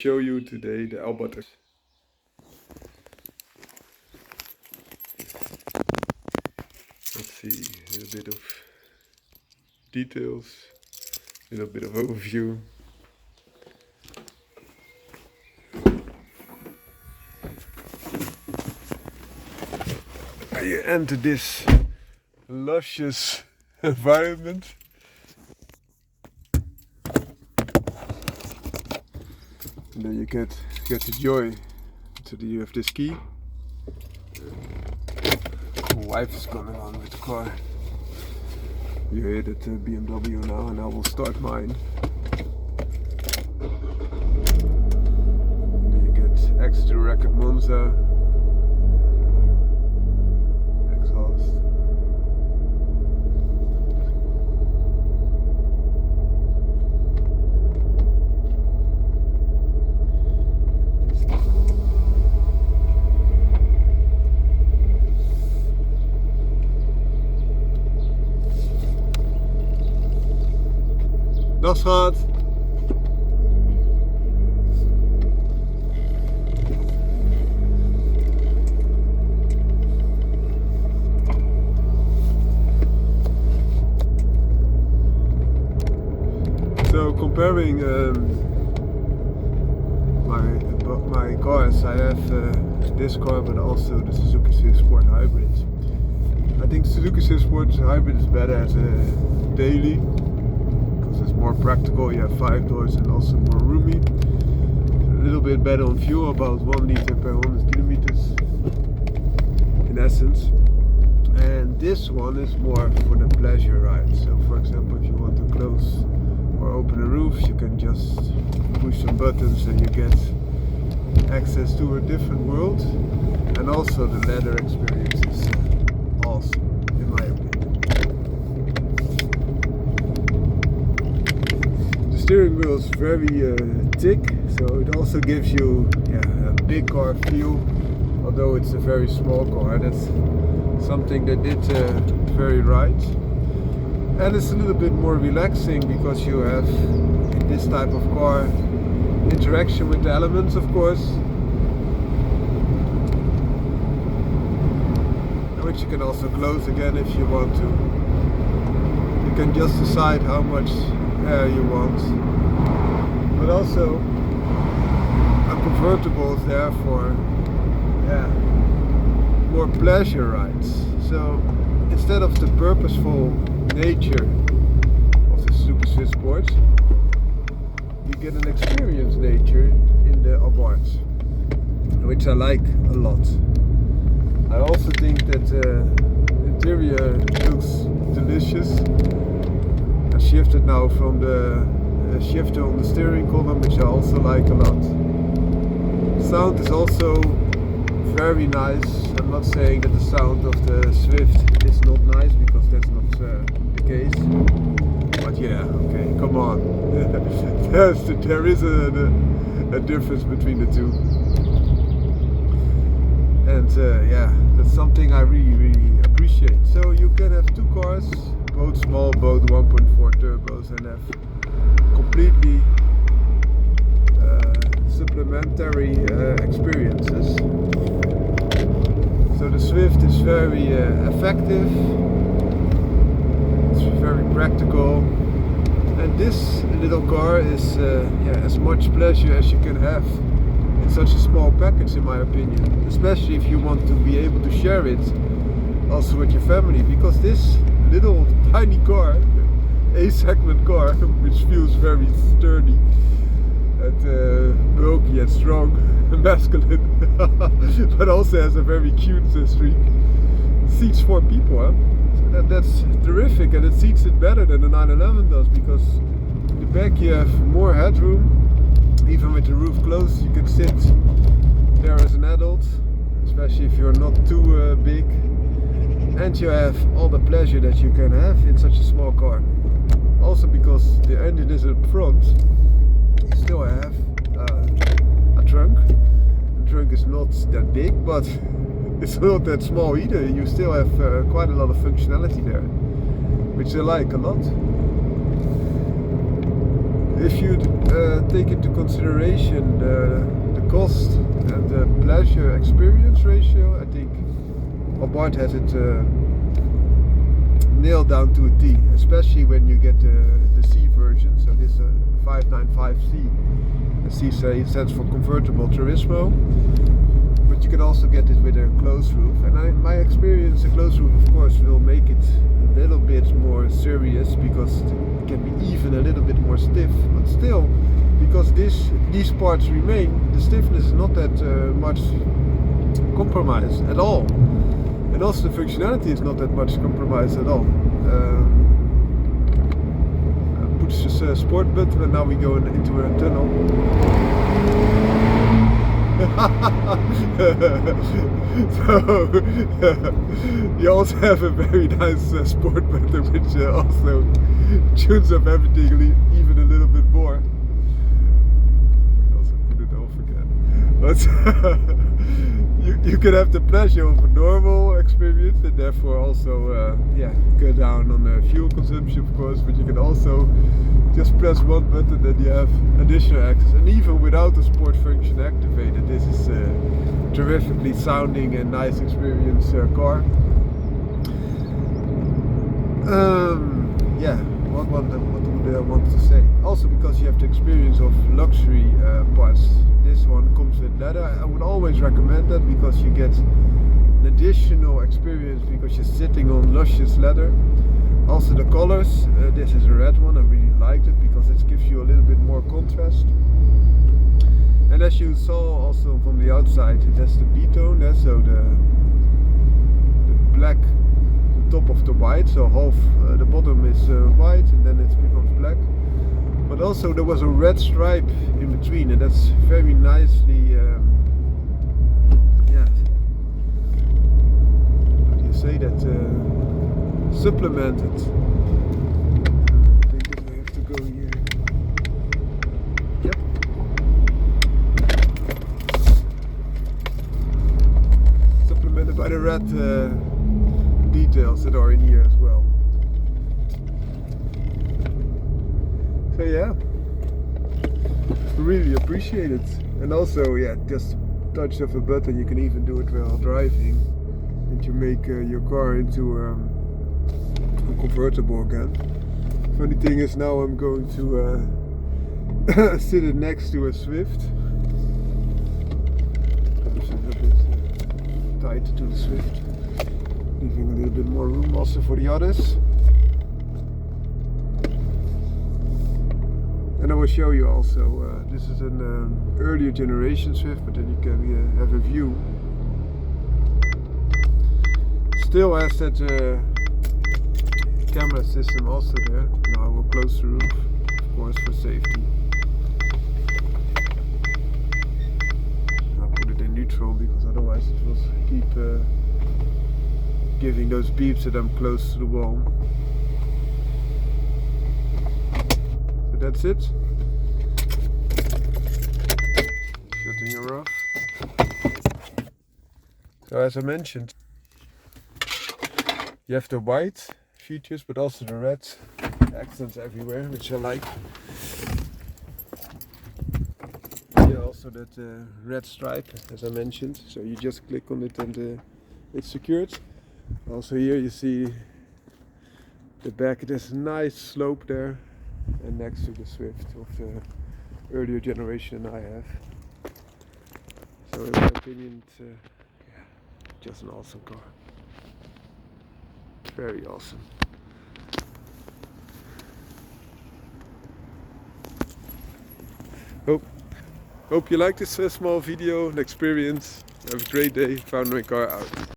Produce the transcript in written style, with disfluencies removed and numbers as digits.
Show you today the ABARTH. Let's see, a little bit of details, a little bit of overview. You enter this luscious environment. And then you get the joy. So you have this key. My wife is coming on with the car. You hear that BMW now, and I will start mine. And then you get extra Racket Monza exhaust. Dag schat. So comparing my cars, I have this car but also the Suzuki Swift Sport Hybrid. I think the Suzuki Swift Sport Hybrid is better as a daily. It's more practical, you have 5 doors and also more roomy. A little bit better on fuel, about 1 liter per 100 kilometers in essence. And this one is more for the pleasure ride. So for example, if you want to close or open a roof, you can just push some buttons and you get access to a different world. And also the leather experience is awesome in my opinion. The steering wheel is very thick, so it also gives you a big car feel, although it's a very small car. That's something they did very right. And it's a little bit more relaxing because you have, in this type of car, interaction with the elements, of course, which you can also close again if you want to. You can just decide how much air you want, but also a convertible is there for more pleasure rides. So instead of the purposeful nature of the Suzuki Swift Sport, you get an experience nature in the ABARTH, which I like a lot. I also think that the interior looks delicious. I shifted now from the shifter on the steering column, which I also like a lot. Sound is also very nice. I'm not saying that the sound of the Swift is not nice, because that's not the case. But yeah, okay, come on. There is a difference between the two. And that's something I really appreciate. So you can have 2 cars, both small, both 1.4 turbos, and have completely supplementary experiences. So the Swift is very effective, it's very practical, and this little car is as much pleasure as you can have in such a small package, in my opinion, especially if you want to be able to share it also with your family, because this little tiny car, A-segment car, which feels very sturdy and bulky and strong and masculine, but also has a very cute streak, seats 4 people, huh? So that's terrific, and it seats it better than the 911 does, because in the back you have more headroom. Even with the roof closed, you can sit there as an adult, especially if you're not too big. And you have all the pleasure that you can have in such a small car. Also because the engine is up front, you still have a trunk. The trunk is not that big, but it's not that small either. You still have quite a lot of functionality there, which I like a lot. if you take into consideration the cost and the pleasure experience ratio, I think ABARTH has it nailed down to a T, especially when you get the C version. So this 595C. The C stands for convertible TURISMO, but you can also get it with a closed roof. And my experience, the closed roof of course will make it a little bit more serious, because it can be even a little bit more stiff, but still, because these parts remain, the stiffness is not that much compromised at all, and also the functionality is not that much compromised at all. Push this sport button, and now we go into a tunnel. So you also have a very nice sport button, which also tunes up everything even a little bit more. Also put it off again. But you can have the pleasure of a normal experience, and therefore also cut down on the fuel consumption, of course. But you can also just press one button and you have additional access, and even without the sport function activated, this is a terrifically sounding and nice experience car. What would I want to say? Also, because you have the experience of luxury parts, this one comes with leather. I would always recommend that, because you get an additional experience because you're sitting on luscious leather. Also the colors, this is a red one, I really liked it because it gives you a little bit more contrast. And as you saw also from the outside, it has the B-tone, so the black on top of the white, so half the bottom is white and then it becomes black. But also there was a red stripe in between, and that's very nicely, how do you say that? Supplemented. I think that we have to go here. Yep. Supplemented by the red details that are in here as well. So yeah, really appreciate it. And also, just touch of a button, you can even do it while driving, and you make your car into convertible again. Funny thing is, now I'm going to sit it next to a Swift. It's a little bit tight to the Swift, leaving a little bit more room also for the others. And I will show you also, this is an earlier generation Swift, but then you can have a view. Still has that camera system also there. Now I will close the roof, of course, for safety. I'll put it in neutral because otherwise it will keep giving those beeps that I'm close to the wall. So that's it. Shutting her off. So as I mentioned, you have the white features, but also the red accents everywhere, which I like. Here also that red stripe, as I mentioned, so you just click on it and it's secured. Also here you see the back, there's a nice slope there, and next to the Swift of the earlier generation I have. So in my opinion, it's just an awesome car. Very awesome. Hope you liked this small video and experience. Have a great day. Found my car out.